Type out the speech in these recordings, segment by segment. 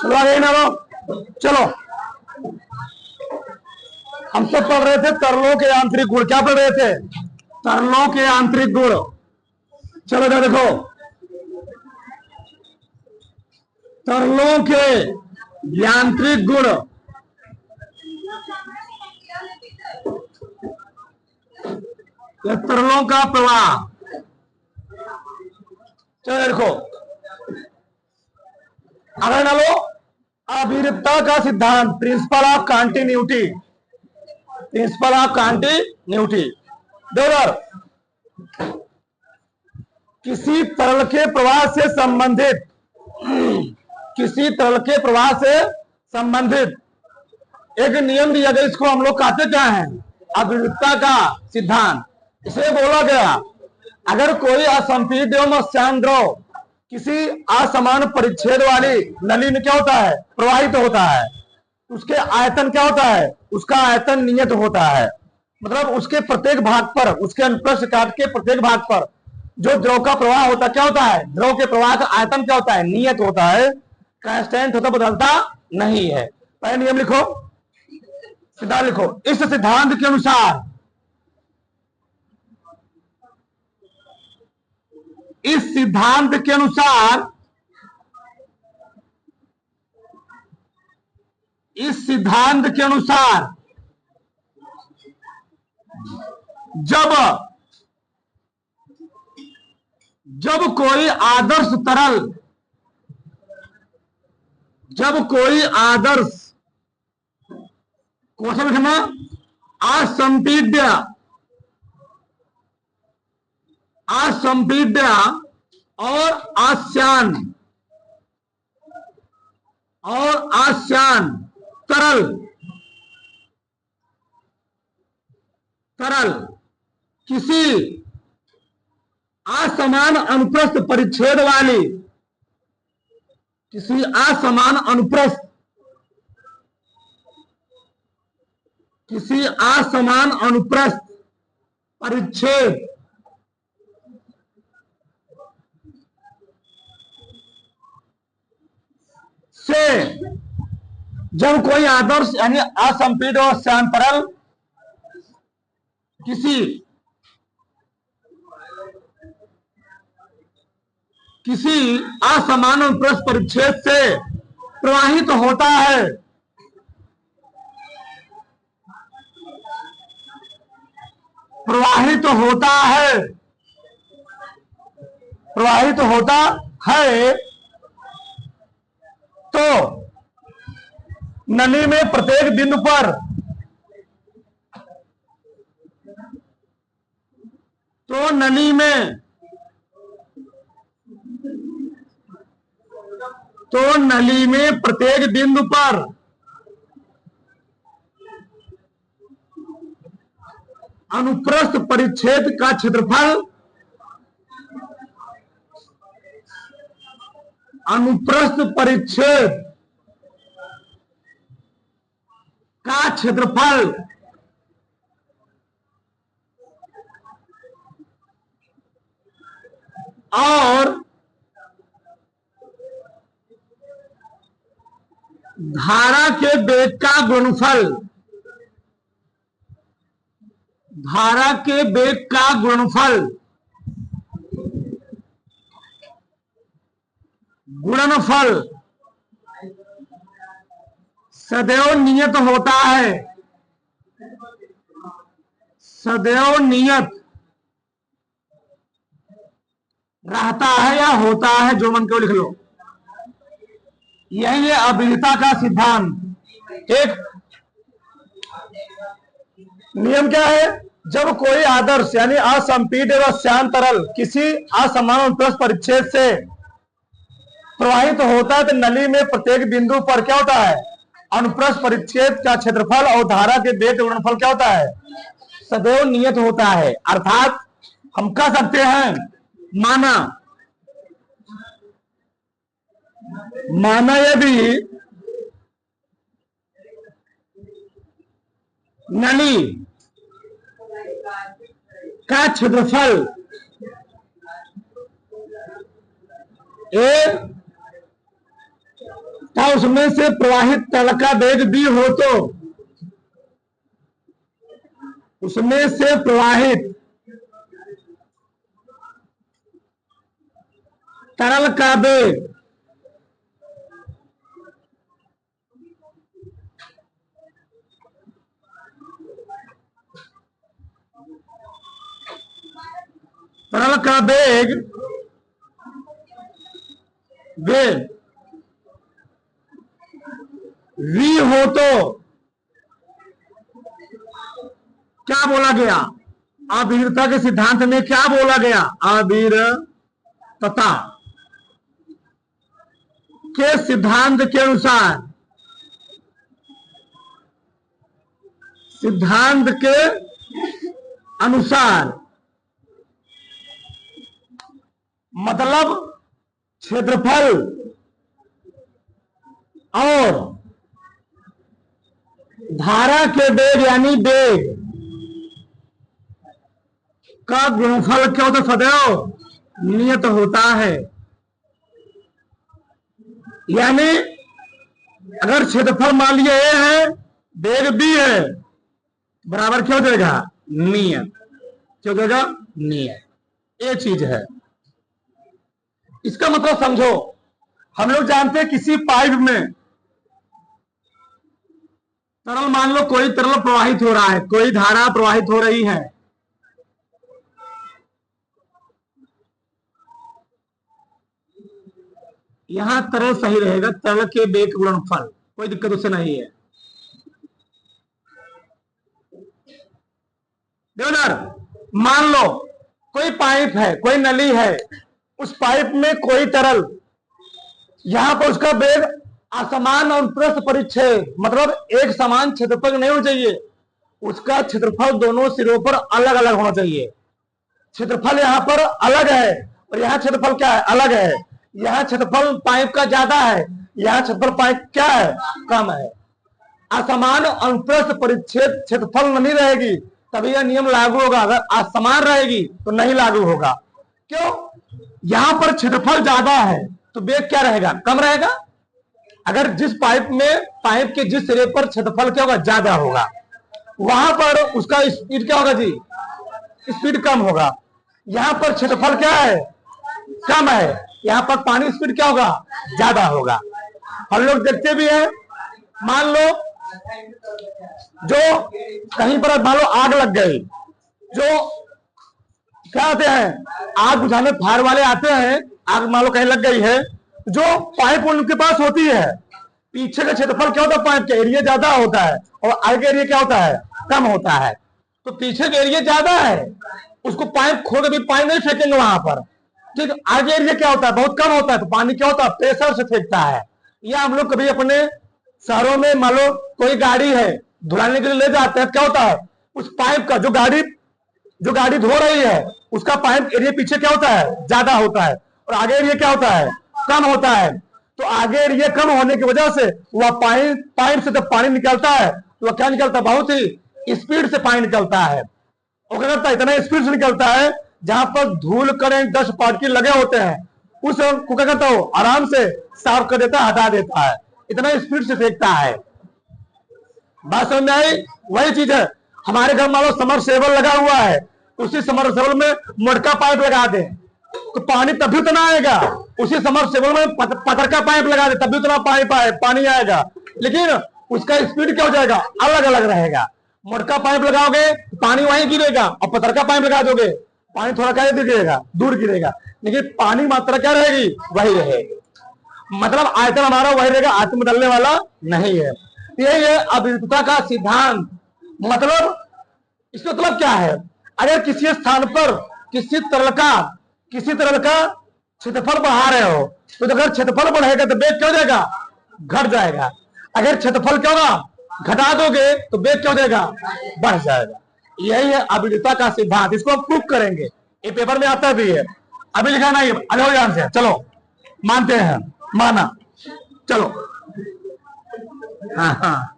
चलो आगे ना लो। चलो हम सब पढ़ रहे थे तरलों के आंतरिक गुण। क्या पढ़ रहे थे? तरलों के आंतरिक गुण। चलो इधर देखो, तरलों के यांत्रिक गुण। यह तरलों का प्रवाह। चलो देखो, अगर ना लो, अविरतता का सिद्धांत, principle of continuity. Principle of continuity दोनों किसी तरल के प्रवाह से संबंधित, किसी तरल के प्रवाह से संबंधित एक नियम दिया गया। इसको हम लोग कहते क्या है? अविरतता का सिद्धांत। इसे बोला गया, अगर कोई असंपीड्य एवं श्यान द्रव किसी असमान परिच्छेद वाली नली में क्या होता है? प्रवाहित होता है। उसके आयतन क्या होता है? उसका आयतन नियत होता है। मतलब उसके प्रत्येक भाग पर, उसके अनुप्रस्थ काट के प्रत्येक भाग पर जो द्रव का प्रवाह होता है क्या होता है? द्रव के प्रवाह का आयतन क्या होता है? नियत होता है, कांस्टेंट होता, बदलता नहीं है। पहले नियम लिखो, सिद्धांत लिखो। इस सिद्धांत के अनुसार, इस सिद्धांत के अनुसार, इस सिद्धांत के अनुसार जब जब कोई आदर्श तरल, जब कोई आदर्श, क्वेश्चन लिखना, असंपीड्य, असंपीड्य और आश्यान, और आश्यान तरल, तरल किसी असमान अनुप्रस्थ परिच्छेद वाली, किसी असमान अनुप्रस्थ, किसी असमान अनुप्रस्थ परिच्छेद से जब कोई आदर्श यानी असंपीड और श्यान तरल किसी असमान अनुप्रस्थ परिच्छेद से प्रवाहित होता है, प्रवाहित होता है, प्रवाहित होता है, तो नली में प्रत्येक बिंदु पर, तो नली में, तो नली में प्रत्येक बिंदु पर अनुप्रस्थ परिच्छेद का क्षेत्रफल, अनुप्रस्थ परिच्छेद का क्षेत्रफल और धारा के वेग का गुणनफल, धारा के वेग का गुणनफल, गुणनफल सदैव नियत होता है, सदैव नियत रहता है या होता है, जो मन को लिख लो। यही है अविरतता का सिद्धांत। एक नियम क्या है? जब कोई आदर्श यानी असंपीड्य व श्यान तरल किसी असमान अनुप्रस्थ परिच्छेद से प्रवाहित होता है, तो नली में प्रत्येक बिंदु पर क्या होता है? अनुप्रस्थ परिच्छेद का क्षेत्रफल और धारा के वेग का गुणनफल क्या होता है? सदैव नियत होता है। अर्थात हम कह सकते हैं, माना, माना यदि नली का क्षेत्रफल A था उसमें से प्रवाहित तरल का वेग v हो तो उसमें से प्रवाहित तरल का वेग तरल का वेग वेग v हो तो क्या बोला गया? अविरता के सिद्धांत में क्या बोला गया? अविरतता के सिद्धांत के अनुसार मतलब क्षेत्रफल और धारा के वेग यानी वेग का गुणनफल क्या होता है? सदैव नियत होता है। यानी अगर क्षेत्रफल मान लिया ए है, वेग बी है, बराबर क्या हो जाएगा? नियत। क्या हो जाएगा? नियत। ये चीज है। इसका मतलब समझो, हम लोग जानते हैं किसी पाइप में तरल, मान लो कोई तरल प्रवाहित हो रहा है, कोई धारा प्रवाहित हो रही है, यहां तरल सही रहेगा, तरल के वेग गुणनफल, कोई दिक्कत उससे नहीं है। देवदार, मान लो कोई पाइप है, कोई नली है, उस पाइप में कोई तरल, यहां पर उसका वेग असमान और प्रस्थ परिच्छेद, मतलब एक समान क्षेत्रफल नहीं होना चाहिए, उसका क्षेत्रफल दोनों सिरों पर अलग अलग होना चाहिए। क्षेत्रफल यहां पर अलग है और यहां क्षेत्रफल क्या है? अलग है। यहां क्षेत्रफल पाइप का ज्यादा है, यहां क्षेत्रफल पाइप क्या है? कम है। असमान अनुप्रस्थ परिच्छेद क्षेत्रफल नहीं रहेगी तभी यह नियम लागू होगा, अगर असमान रहेगी तो नहीं लागू होगा। क्यों? यहां पर क्षेत्रफल ज्यादा है तो वेग क्या रहेगा? कम रहेगा। अगर जिस पाइप में, पाइप के जिस सिरे पर क्षेत्रफल क्या होगा? ज्यादा होगा, वहां पर उसका स्पीड क्या होगा जी? स्पीड कम होगा। यहां पर क्षेत्रफल क्या है? कम है, यहां पर पानी स्पीड क्या होगा? ज्यादा होगा। हम लोग देखते भी हैं, मान लो जो कहीं पर मान लो आग लग गई, जो क्या आते हैं, आग बुझाने फायर वाले आते हैं, आग मान लो कहीं लग गई है, जो पाइप उनके पास होती है, पीछे का क्षेत्रफल क्या होता है? पाइप का एरिया ज्यादा होता है और आगे एरिया क्या होता है? कम होता है। तो पीछे का एरिया ज्यादा है, उसको पाइप खोल के भी पानी नहीं फेंकेंगे वहां पर, ठीक। आगे एरिया क्या होता है? बहुत कम होता है, तो पानी क्या होता है? प्रेशर से फेंकता है। या हम लोग कभी अपने शहरों में मान लो कोई गाड़ी है, धुलाने के लिए ले जाते हैं, क्या होता है? उस पाइप का, जो गाड़ी धो रही है, उसका पाइप एरिया पीछे क्या होता है? ज्यादा होता है और आगे एरिया क्या होता है? कम होता है। तो आगे एरिया कम होने की वजह से वह पाइप से जब पानी निकलता है तो वह क्या निकलता है? बहुत ही स्पीड से पानी निकलता है। और क्या करता है? इतना स्पीड से निकलता है, जहां पर धूल कण 10 पार्टिकल लगे होते हैं, उस को क्या करता हो? आराम से साफ कर देता है, हटा देता है, इतना स्पीड से फेंकता है। बात समझ में आई? वही चीज है, हमारे घर मान लो समरसेबल लगा हुआ है, उसी समरसेबल में मोटका पाइप लगा दे तो पानी तभी उतना आएगा, उसी समरसेबल में पतरका पाइप लगा दे तभी उतना पानी आएगा, लेकिन उसका स्पीड क्या हो जाएगा? अलग अलग रहेगा। मोटका पाइप लगाओगे पानी वहीं गिरेगा, और पतरका पाइप लगा दोगे पानी थोड़ा क्या गिरेगा? दूर गिरेगा, लेकिन पानी मात्रा क्या रहेगी? वही रहेगी। मतलब आयतन हमारा वही रहेगा, आयतन बदलने वाला नहीं है। यही है अविरतता का सिद्धांत। मतलब इसका मतलब क्या है? अगर किसी स्थान पर किसी तरल का क्षेत्रफल बढ़ा रहे हो, तो अगर क्षेत्रफल बढ़ेगा तो वेग क्या हो जाएगा? घट जाएगा। अगर क्षेत्रफल क्या होगा? घटा दोगे तो वेग क्या हो जाएगा? बढ़ जाएगा। यही है अविरतता का सिद्धांत। इसको हम प्रूफ करेंगे, ये पेपर में आता भी है। अभी लिखा नहीं, अगले ध्यान से चलो, मानते हैं, माना, चलो। हाँ हाँ,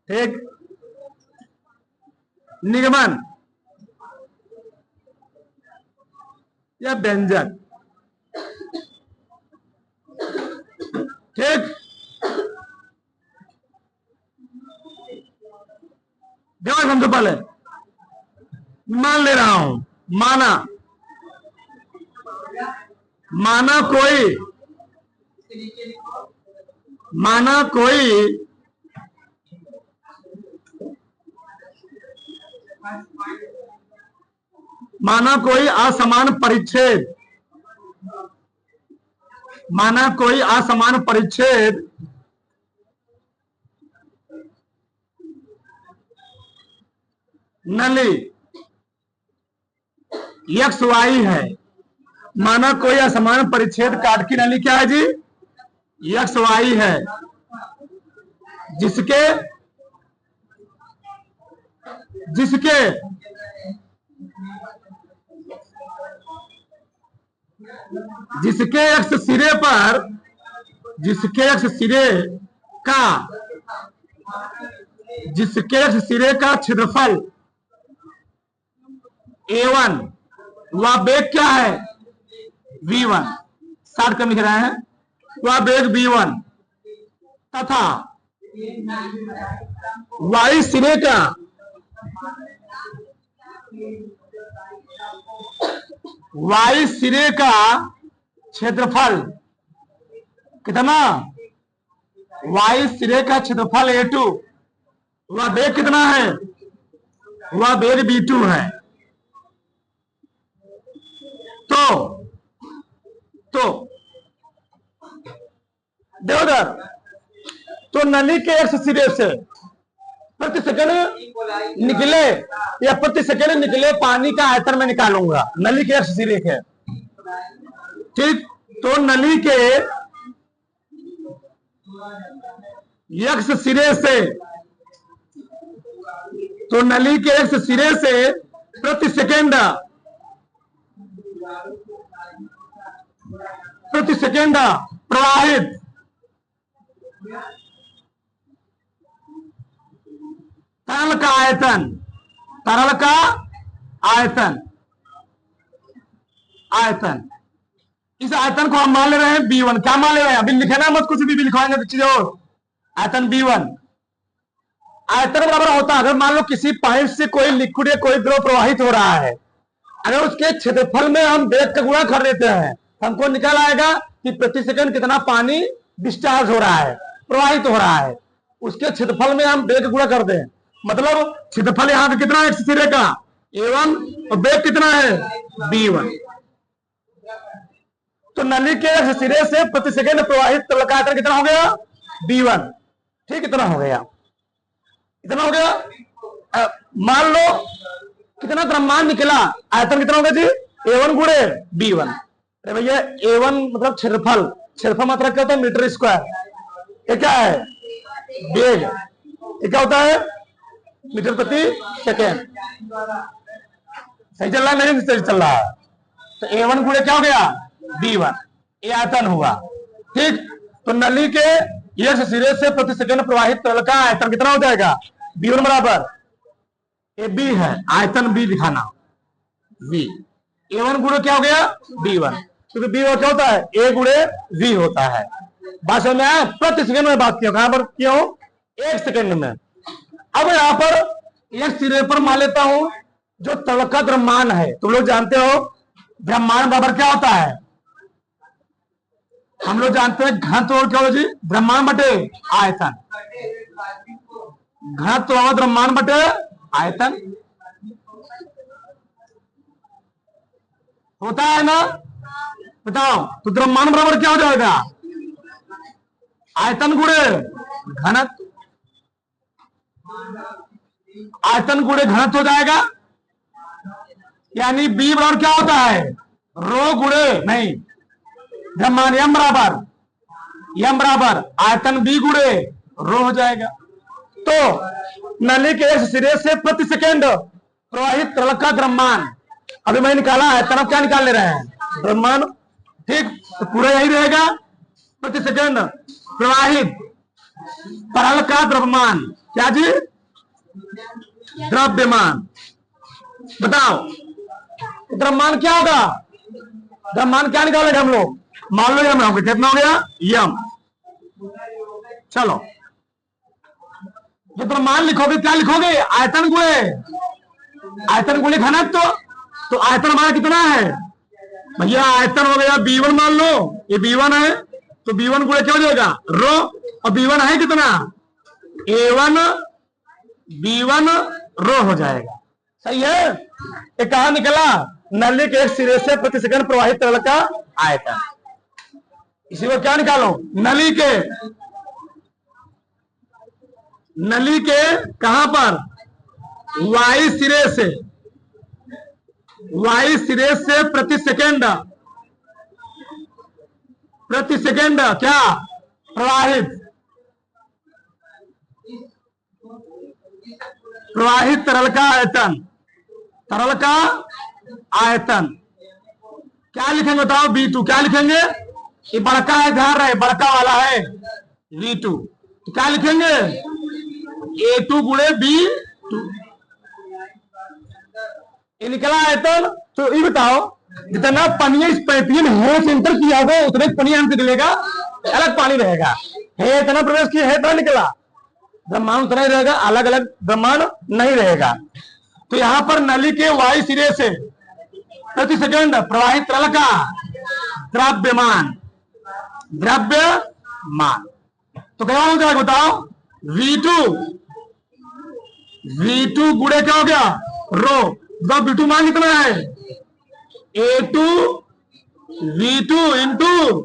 ठीक। निगमन या व्यंजक, ठीक, देखो समझो पहले, मान ले रहा हूं, माना कोई असमान परिच्छेद, नली एक्स वाई है। माना कोई असमान परिच्छेद काट की नली क्या है जी, एक्स वाई है, जिसके एक्स सिरे पर, जिसके एक्स सिरे का क्षेत्रफल A1, वह वेग क्या है, V1, शॉर्ट कम लिख रहे हैं, वह वेग V1 तथा वाई सिरे का क्षेत्रफल कितना, वाई सिरे का क्षेत्रफल A2, वह वेग कितना है, वह वेग V2 है। तो देखो, तो नली के एक्स सिरे से प्रति सेकंड निकले या प्रति सेकंड निकले पानी का आयतन में निकालूंगा, नली के एक्स सिरे के, ठीक। तो नली के एक्स सिरे से, प्रति सेकंड प्रवाहित तरल का आयतन, इस आयतन को हम मान ले रहे हैं B1। क्या मान ले रहे हैं, अभी लिखना मत, कुछ भी लिखवाएंगे तो चीज और, आयतन B1। आयतन बराबर होता है, अगर मान लो किसी पाइप से कोई लिक्विड या कोई द्रव प्रवाहित हो रहा है, अगर उसके क्षेत्रफल में हम वेग का गुणा कर देते हैं, हमको निकल आएगा कि प्रति सेकंड कितना पानी डिस्चार्ज हो रहा है, प्रवाहित हो रहा है। उसके क्षेत्रफल में हम वेग गुणा कर दें, मतलब क्षेत्रफल यहाँ का कितना है, एक्स सिरे का A1 और वेग कितना है B1। तो नली के एक्स सिरे से प्रति सेकंड प्रवाहित तरल का आयतन कितना हो गया, B1, ठीक, इतना हो गया। मान लो कितना द्रव्यमान निकला, आयतन कितना होगा जी, A1 गुणे B1। अरे भैया A1 मतलब क्षेत्रफल मात्रा क्या होता है, मीटर स्क्वायर, ये क्या है, वेग, ये क्या होता है, मीटर प्रति सेकेंड। सही चल रहा है, नहीं सही चल रहा है। तो A1 गुणे क्या हो गया, B1, ये आयतन हुआ, ठीक। तो नली के एक्स सिरे से प्रति सेकंड प्रवाहित तरल का आयतन कितना हो जाएगा, B1 बराबर AB है, आयतन B दिखाना, V, A1 गुणे क्या हो गया, B1, क्योंकि B1 क्या होता है, A गुणे V होता है। बात समझ में आया, प्रति सेकंड में बात किया, कहां पर क्यों, 1 सेकंड में। अब यहां पर एक सिरे पर मान लेता हूं जो तरल का द्रव्यमान है, तुम लोग जानते हो द्रव्यमान बराबर क्या होता है, हम लोग जानते हैं घनत्व और क्या हो जी, द्रव्यमान बटे आयतन, घनत्व और द्रव्यमान बटे आयतन होता है ना, बताओ। तो द्रव्यमान बराबर क्या हो जाएगा, आयतन गुणे घनत्व, आयतन गुणे घनत्व हो जाएगा, यानी B बराबर क्या होता है, रो गुणे नहीं द्रव्यमान, m बराबर आयतन B गुणे रो हो जाएगा। तो नली के एक सिरे से प्रति सेकंड प्रवाहित तरल का द्रव्यमान, अभी मैं निकाला है, तरफ क्या निकाल ले रहे हैं, द्रव्यमान, ठीक। तो पूरा यही रहेगा, प्रति सेकंड प्रवाहित तरल का द्रव्यमान, क्या जी, द्रव्यमान। बताओ द्रव्यमान क्या होगा, द्रव्यमान क्या निकालेगा हम लोग, मान लो यम, कितना हो गया यम, चलो, जब मान लिखोगे क्या लिखोगे? आयतन गुणे, आयतन गुणे घनत्व। तो आयतन हमारा कितना है भैया? आयतन हो गया B1, मान लो ये B1 है, तो B1 गुणे क्या हो जाएगा? रो। और B1 है कितना? A1 B1 रो हो जाएगा। सही है। ये कहा निकला? नली के एक सिरे से प्रति सेकंड प्रवाहित तरल का आयतन। इसी को क्या निकालो? नली के कहां पर? वाई सिरे से प्रति सेकंड क्या प्रवाहित तरल का आयतन। क्या लिखेंगे बताओ? B2। क्या लिखेंगे? ये बड़का है, ध्यान रहे, बड़का वाला है V2। तो क्या लिखेंगे? A2 गुणे B2। ये निकला आयतन। तो ये बताओ, जितना पानी इस पाइपियन है से इंटर किया होगा उतने पानी यहाँ से निकलेगा, अलग पानी रहेगा। है इतना प्रवेश किया है, इतना निकला, ब्रह्मांड उतना ही रहेगा, अलग अलग ब्रह्मांड नहीं रहेगा। तो यहां पर नली के वायु सिरे से प्रति सेकंड प्रवाहित तरल का द्रव्यमान। तो क्या हो जाएगा बताओ? V2 गुणे क्या हो गया? रो। तो V2 मान कितना है? A2 V2 इंटू,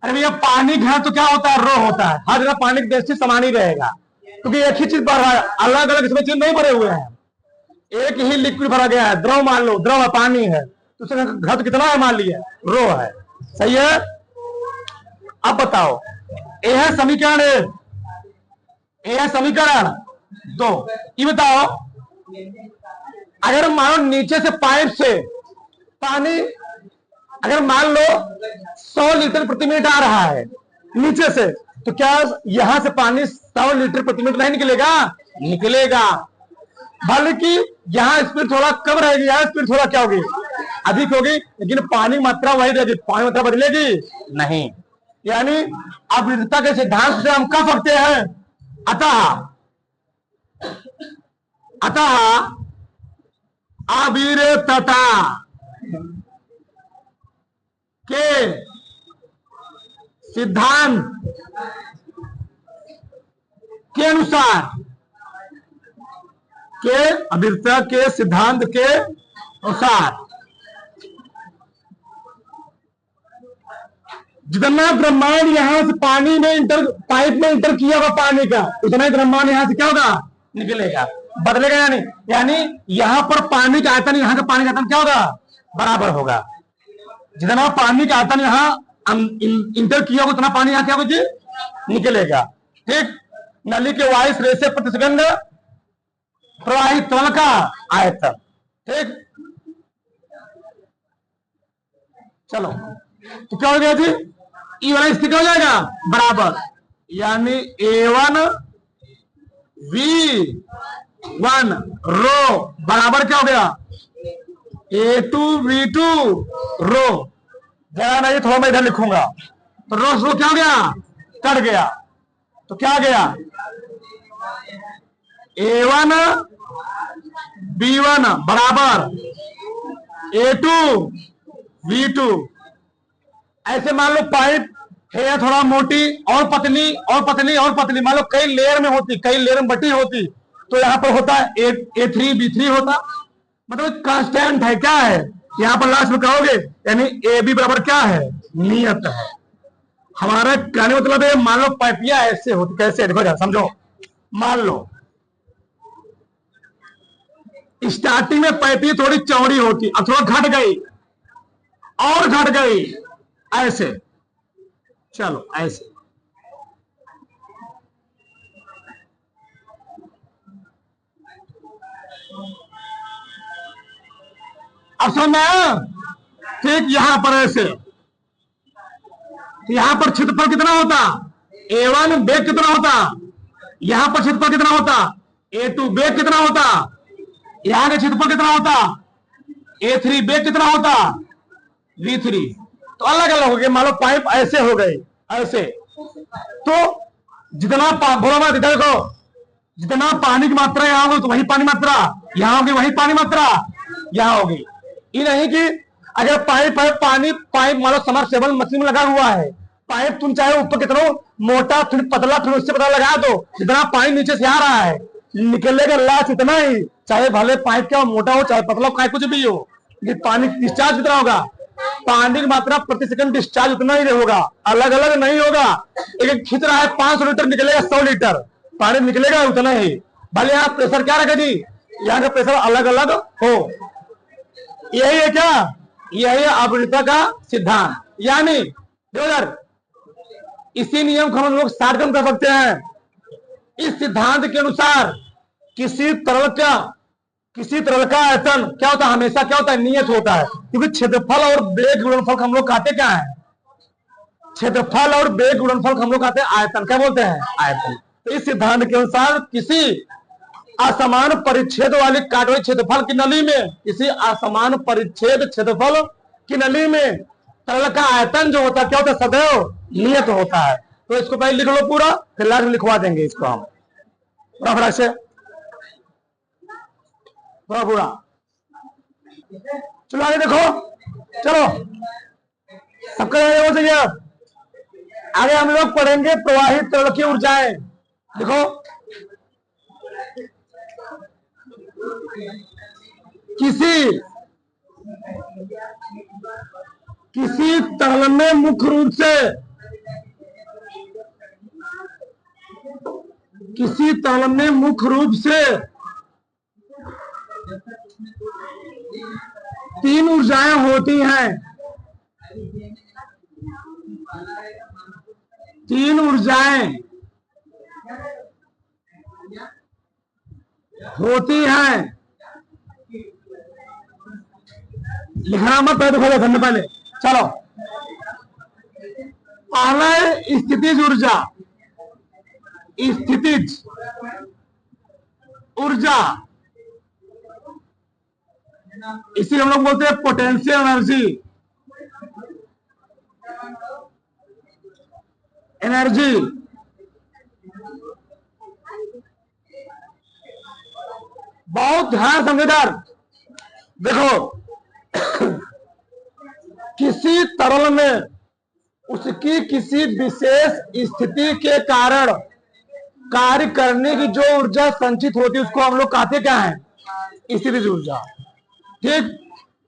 अरे भैया पानी घन तो क्या होता है? रो होता है। हर जगह पानी की दृष्टि समान ही रहेगा, क्योंकि एक ही चीज भर रहा है, अलग अलग इसमें चीज नहीं भरे हुए हैं। एक ही लिक्विड भरा गया है, द्रव मान लो, द्रव है, पानी है, तो उसका घनत्व कितना है? मान लिया रो है। सही है। अब बताओ, यह है समीकरण 1, यह है समीकरण 2। ये बताओ, अगर मानो नीचे से पाइप से पानी, अगर मान लो 100 लीटर प्रति मिनट आ रहा है नीचे से, तो क्या यहां से पानी 100 लीटर प्रति मिनट नहीं निकलेगा? निकलेगा। बल्कि यहाँ स्पीड थोड़ा कम रहेगी, यहाँ स्पीड थोड़ा क्या होगी? अधिक होगी, लेकिन पानी मात्रा वही रहेगी, पानी मात्रा बदलेगी नहीं। यानी अविरतता के सिद्धांत से हम कह सकते हैं, अतः अविरतता के सिद्धांत के अनुसार, अविरतता के सिद्धांत के अनुसार जितना ब्रह्मांड यहां से पानी में पाइप में इंटर किया होगा पानी का, उतना ही ब्रह्मांड यहां से क्या होगा? निकलेगा, बदलेगा। यानी यहां पर पानी का आयतन, यहां का पानी का आयतन क्या होगा? बराबर होगा। जितना पानी का आयतन यहां इंटर किया होगा उतना पानी यहां क्या होगा जी? निकलेगा। ठीक। नली के वायु सिरे से प्रति सेकंड प्रवाहित तरल का आयतन। ठीक। चलो, तो क्या हो गया जी? ई वाला स्थिति हो जाएगा बराबर, यानी A1 V1 रो बराबर क्या हो गया? A2 V2 रो। जरा नहीं, थोड़ा मैं इधर लिखूंगा, तो रो क्या हो गया? कट गया। तो क्या गया? A1 B1 बराबर A2 V2। ऐसे मान लो पाइप है थोड़ा मोटी और पतली और पतली और पतली, मान लो कई लेयर में होती, कई लेयर में बटी होती, तो यहां पर होता है A3 B3 होता, मतलब कांस्टेंट है। क्या है? यहां पर लास्ट में कहोगे, यानी AB बराबर क्या है? नियत है। हमारा कहने मतलब है, मान लो पाइपिया ऐसे होती, कैसे देखो जरा समझो। मान लो स्टार्टिंग में पाइपिया थोड़ी चौड़ी होती, अब थोड़ा घट गई और घट गई, ऐसे। चलो ऐसे, अब समझ में? ठीक। यहां पर ऐसे, यहां पर क्षेत्रफल कितना होता? A1 बेग कितना होता? यहां पर क्षेत्रफल कितना होता? A2 बेग कितना होता? यहां का क्षेत्रफल कितना होता? A3 बेग कितना होता? V3। तो अलग अलग हो गए। मान लो पाइप ऐसे हो गए, ऐसे, तो बोलो मत, इधर देखो, जितना पानी की मात्रा यहाँ होगी तो वही पानी मात्रा यहाँ होगी, वही पानी मात्रा यहाँ होगी। ये नहीं कि अगर पाइप है, पाइप मान लो समरसेबल मशीन में लगा हुआ है, पाइप तुम चाहे ऊपर कितना मोटा फिर पतला फिर उससे पता लगा दो, जितना पानी नीचे से आ रहा है निकलेगा लास्ट इतना ही, चाहे भले पाइप क्या मोटा हो चाहे पतला पाइप कुछ भी हो, ये पानी डिस्चार्ज कितना होगा, पानी की मात्रा प्रति सेकंड डिस्चार्ज उतना ही होगा, अलग अलग नहीं होगा। एक खींच रहा है 500 लीटर निकलेगा 100 लीटर पानी निकलेगा उतना ही, भले यहाँ प्रेशर क्या रखा जी, यहाँ का प्रेशर अलग अलग हो। यही है क्या, यही है आवृत्ति का सिद्धांत। यानी इसी नियम को हम लोग सार्थक कर सकते हैं। इस सिद्धांत के अनुसार किसी तरल का आयतन क्या होता है, हमेशा क्या होता है, नियत होता है, क्योंकि क्षेत्रफल और वेग गुणनफल को हम लोग कहते क्या है, क्षेत्रफल और वेग गुणनफल को हम लोग कहते हैं आयतन, क्या बोलते हैं, आयतन। तो इस सिद्धांत के अनुसार किसी असमान परिच्छेद वाली काट वाली क्षेत्रफल की नली में, किसी असमान परिच्छेद क्षेत्रफल की नली में तरल का आयतन जो होता है क्या होता है, सदैव नियत होता है। तो इसको पहले लिख लो पूरा, फिर लास्ट में लिखवा देंगे इसको हम पूरा से पूरा। चलो आगे देखो, चलो सबका हो चाहिए। आगे हम लोग पढ़ेंगे प्रवाहित तरल की ऊर्जाएं। देखो किसी तरल में मुख्य रूप से तीन ऊर्जाएं होती हैं, तीन ऊर्जाएं होती हैं। लिखना मत पहले पहले चलो। पहला स्थितिज ऊर्जा, स्थितिज ऊर्जा इसी हम लोग बोलते हैं पोटेंशियल एनर्जी। बहुत ध्यान समझदार देखो, किसी तरल में उसकी किसी विशेष स्थिति के कारण कार्य करने की जो ऊर्जा संचित होती है उसको हम लोग कहते क्या है, स्थितिज ऊर्जा। ठीक,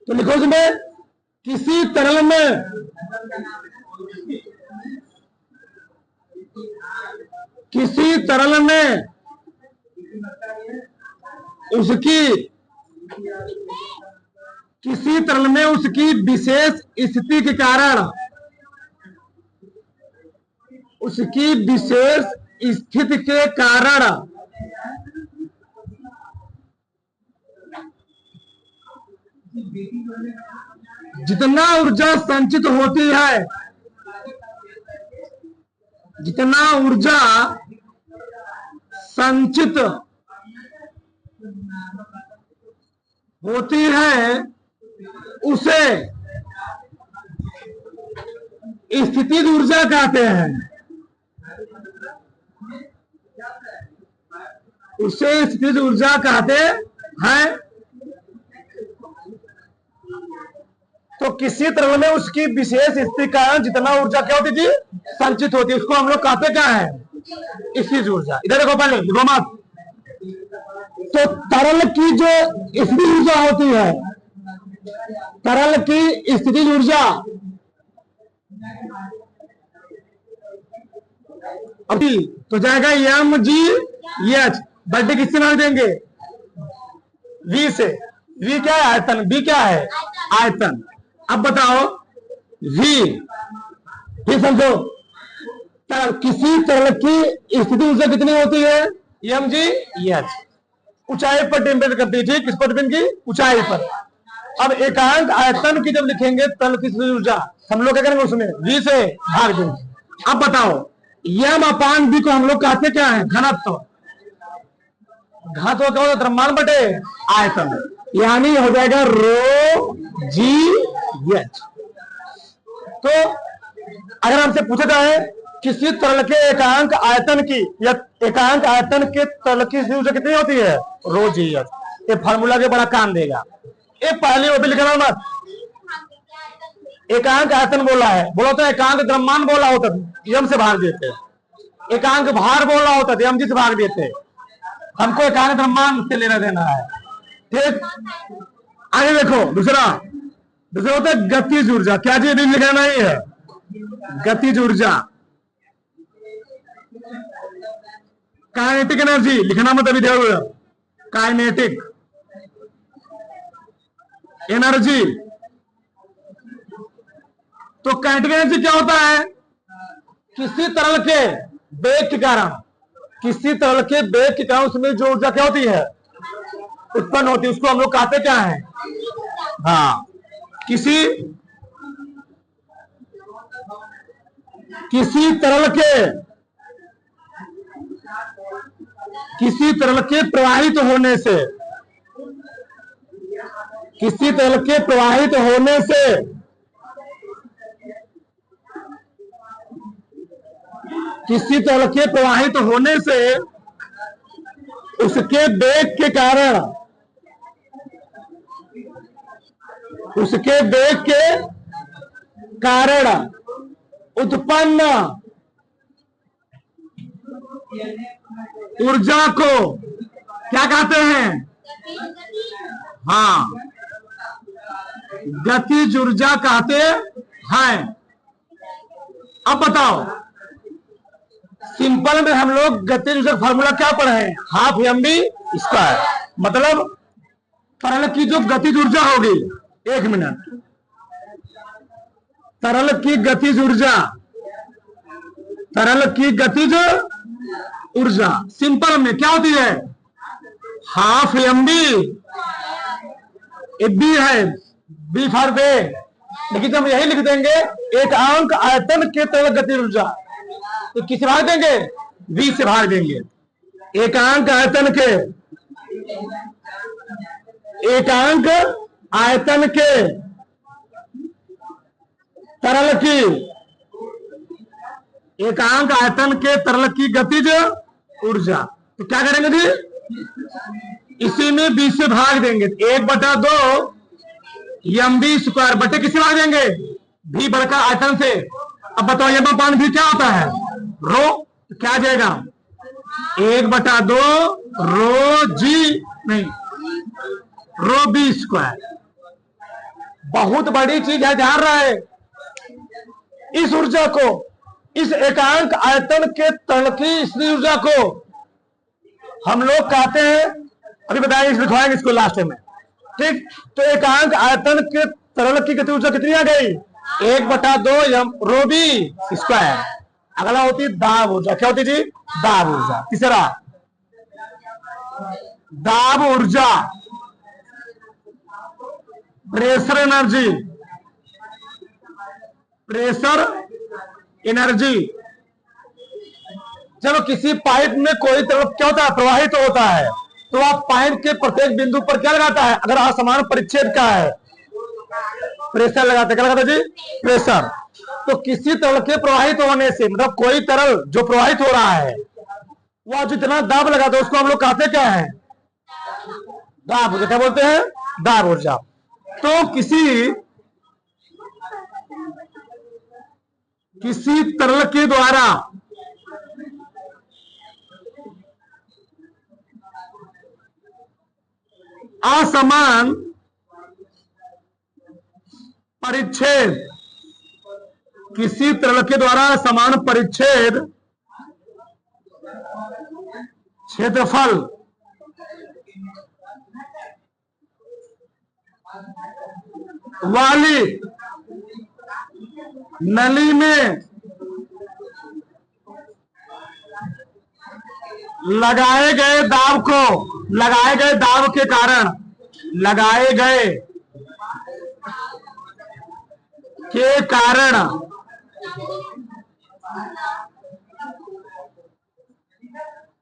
तो लिखो इसमें, किसी तरल में उसकी विशेष स्थिति के कारण, उसकी विशेष स्थिति के कारण जितना ऊर्जा संचित होती है, जितना ऊर्जा संचित होती है उसे स्थितिज ऊर्जा कहते हैं, उसे स्थितिज ऊर्जा कहते हैं। तो किसी तरल में उसकी विशेष स्थिति का जितना ऊर्जा क्या होती थी, संचित होती है, उसको हम लोग कहते क्या है, स्थितिज ऊर्जा। इधर देखो पहले लिखो मत। तो तरल की जो स्थितिज ऊर्जा होती है, तरल की स्थितिज ऊर्जा अभी तो जाएगा mgh, बर्थडे किससे नाम देंगे, v से। v क्या है, आयतन। b क्या है, आयतन। अब बताओ v, ये समझो, किसी तरल की स्थिति ऊर्जा कितनी होती है, mgh, ऊंचाई पर डिपेंड करती है। ठीक, किस पर डिपेंड की, ऊंचाई पर। अब एकांक आयतन की जब लिखेंगे तरल की स्थितिज ऊर्जा हम लोग क्या करेंगे, उसमें v से भाग देंगे। अब बताओ m अपान b को हम लोग कहते क्या है, घनत्व। घनत्व क्या होता है, द्रव्यमान बटे आयतन, यानी हो जाएगा रो जी एच। तो अगर हमसे पूछा जाए किसी तरल के एकांक आयतन की या एकांक आयतन के तरल की ऊर्जा कितनी होती है? रो जी एच। ये फार्मूला के बड़ा काम देगा। ये पहले वो भी लिखना मत। एकांक आयतन बोला है, बोला तो एकांक द्रव्यमान बोला होता यम से भाग देते, एकांक भार बोला होता यम जी से भाग देते। हमको एकांक द्रव्यमान से लेना देना है। ठीक, आगे देखो दूसरा होता है गतिज ऊर्जा। क्या जी अभी लिखना नहीं है? गतिज ऊर्जा, काइनेटिक एनर्जी लिखना मत अभी, देखो काइनेटिक एनर्जी। तो काइनेटिक एनर्जी क्या होता है? किसी तरल के वेग के कारण, किसी तरल के वेग के कारण उसमें जो ऊर्जा क्या होती है? उत्पन्न होती है। उसको हम लोग कहते क्या है? हाँ, किसी तरल के प्रवाहित होने से, किसी तरल के प्रवाहित होने से किसी तरल के प्रवाहित होने से उसके वेग के कारण, उसके वेग के कारण उत्पन्न ऊर्जा को क्या कहते हैं? हाँ, गतिज ऊर्जा कहते हैं। अब बताओ, सिंपल में हम लोग गतिज ऊर्जा फार्मूला क्या पढ़े हैं? Half m v square. मतलब तरल की जो गतिज ऊर्जा होगी, एक मिनट, तरल की गतिज ऊर्जा, तरल की गतिज ऊर्जा सिंपल में क्या होती है? हाफ एम बी, बी है, बी फॉर बे, लेकिन हम यही लिख देंगे एकांक आयतन के तरल गतिज ऊर्जा। तो किसे भाग देंगे? बी से भाग देंगे। एकांक आयतन के, एकांक आयतन के तरल की, एकांक आयतन के तरल की गतिज ऊर्जा। तो क्या करेंगे जी? इसी में बी से भाग देंगे। 1/2 एम बी स्क्वायर बटे किसे भाग देंगे? भी बड़का आयतन से। अब बताओ एम अपान भी क्या होता है? रो। तो क्या आ जाएगा? 1/2 रो जी, नहीं, रो बी स्क्वायर। बहुत बड़ी चीज है, ध्यान रहे। इस ऊर्जा को, इस एकांक आयतन के तरल की स्थिर ऊर्जा को हम लोग कहते हैं, अभी बताएंगे, लिखवाएंगे इसको लास्ट में। ठीक, तो एकांक आयतन के तरल की गति ऊर्जा कितनी आ गई? 1/2 एम रो बी स्क्वायर। अगला होती दाब ऊर्जा। क्या होती जी? दाब ऊर्जा। तीसरा दाब ऊर्जा, प्रेशर एनर्जी, प्रेशर एनर्जी। जब किसी पाइप में कोई तरल क्या होता है? प्रवाहित होता है, तो आप पाइप के प्रत्येक बिंदु पर क्या लगाता है? अगर असमान परिच्छेद का है, प्रेशर लगाते हैं। क्या लगाते हैं जी? प्रेशर। तो किसी तरल के प्रवाहित होने से, मतलब कोई तरल जो प्रवाहित हो रहा है, वह जितना दाब लगाता है उसको हम लोग कहते क्या है? दाब ऊर्जा। क्या बोलते हैं? दाब ऊर्जा। तो किसी तरल के द्वारा असमान परिच्छेद, किसी तरल के द्वारा समान परिच्छेद क्षेत्रफल वाली नली में लगाए गए दाब को, लगाए गए दाब के कारण, लगाए गए के कारण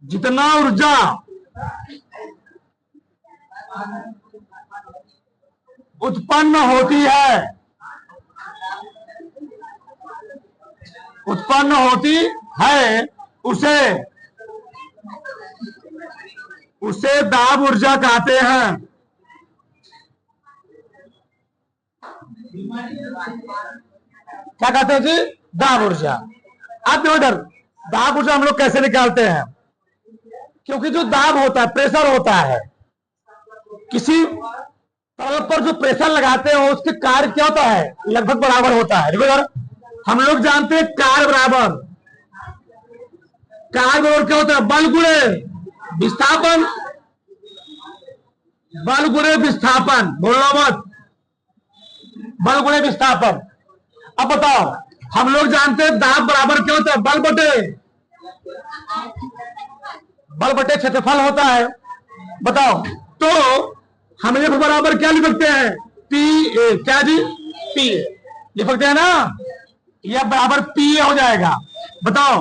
जितना ऊर्जा उत्पन्न होती है, उत्पन्न होती है उसे उसे दाब ऊर्जा कहते हैं। क्या कहते हैं जी? दाब ऊर्जा। अब देखो इधर, दाब ऊर्जा हम लोग कैसे निकालते हैं? क्योंकि जो दाब होता है, प्रेशर होता है, किसी तरल पर जो प्रेशर लगाते हैं उसके कार्य क्या होता है? लगभग बराबर होता है। देखो यार, हम लोग जानते हैं कार्य बराबर क्या होता है? बल गुणे विस्थापन। बल गुणे विस्थापन, बोलना मत, बल गुणे विस्थापन। अब बताओ, हम लोग जानते हैं दाब बराबर क्या होता है? बल बटे क्षेत्रफल होता है। बताओ, तो हम ये बराबर क्या लिख सकते हैं? P A. क्या जी? पी ए लिख सकते हैं ना? यह बराबर पी ए हो जाएगा। बताओ,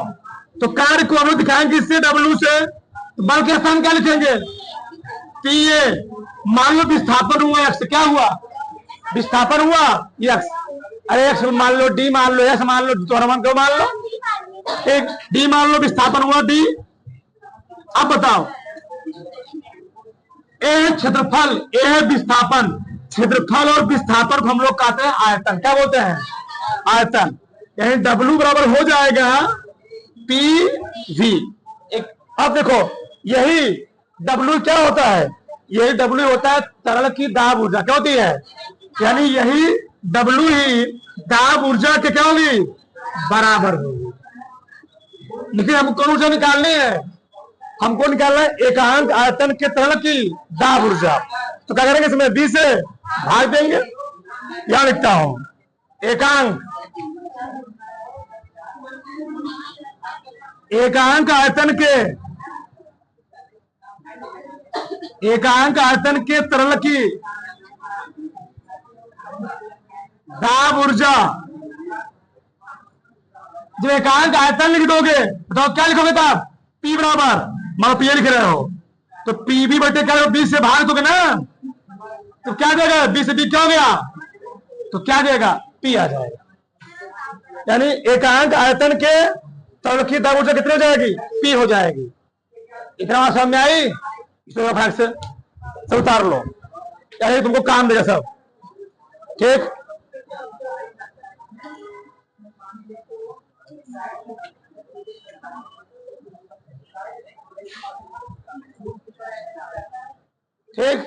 तो कार्य को हम लोग दिखाएंगे इससे, डब्ल्यू से। तो बल के स्थान क्या लिखेंगे? P A. मान लो विस्थापन हुआ एक्स, क्या हुआ? विस्थापन हुआ एक्स। अरे एक्स मान लो, डी मान लो, एस मान लो, मान लो, एक डी मान लो, विस्थापन हुआ डी। अब बताओ, ए है क्षेत्रफल, ए है विस्थापन। क्षेत्रफल और विस्थापन को हम लोग कहते हैं आयतन। क्या बोलते हैं? आयतन। यानी डब्ल्यू बराबर हो जाएगा पी वी। अब देखो, यही डब्ल्यू क्या होता है? यही डब्ल्यू होता है तरल की दाब ऊर्जा। क्या होती है? यानी यही डब्ल्यू ही दाब ऊर्जा के क्या होगी? बराबर होगी। लेकिन हमको कौन ऊर्जा निकालनी है? हमको निकालना है एकांक आयतन के तरल की दाब ऊर्जा। तो क्या करेंगे? इसमें बी से भाग देंगे। क्या लिखता हूं? एकांक आयतन के तरल की दाब ऊर्जा। जब एकांक आयतन लिख दोगे, बताओ क्या लिखोगे? तब पी बराबर, मान पी लिख रहे हो, तो पी बी बटे क्या? बी से भाग दोगे ना, तो क्या देगा? बी से बी क्या हो गया? तो क्या देगा? पी आ जाएगा। यानी एकांक आयतन के तरल की दाब ऊर्जा कितनी हो जाएगी? पी हो जाएगी। इतना समझ में आई? इसको फैक्ट से सब उतार लो, यानी तुमको काम देगा सब। ठीक, ठीक।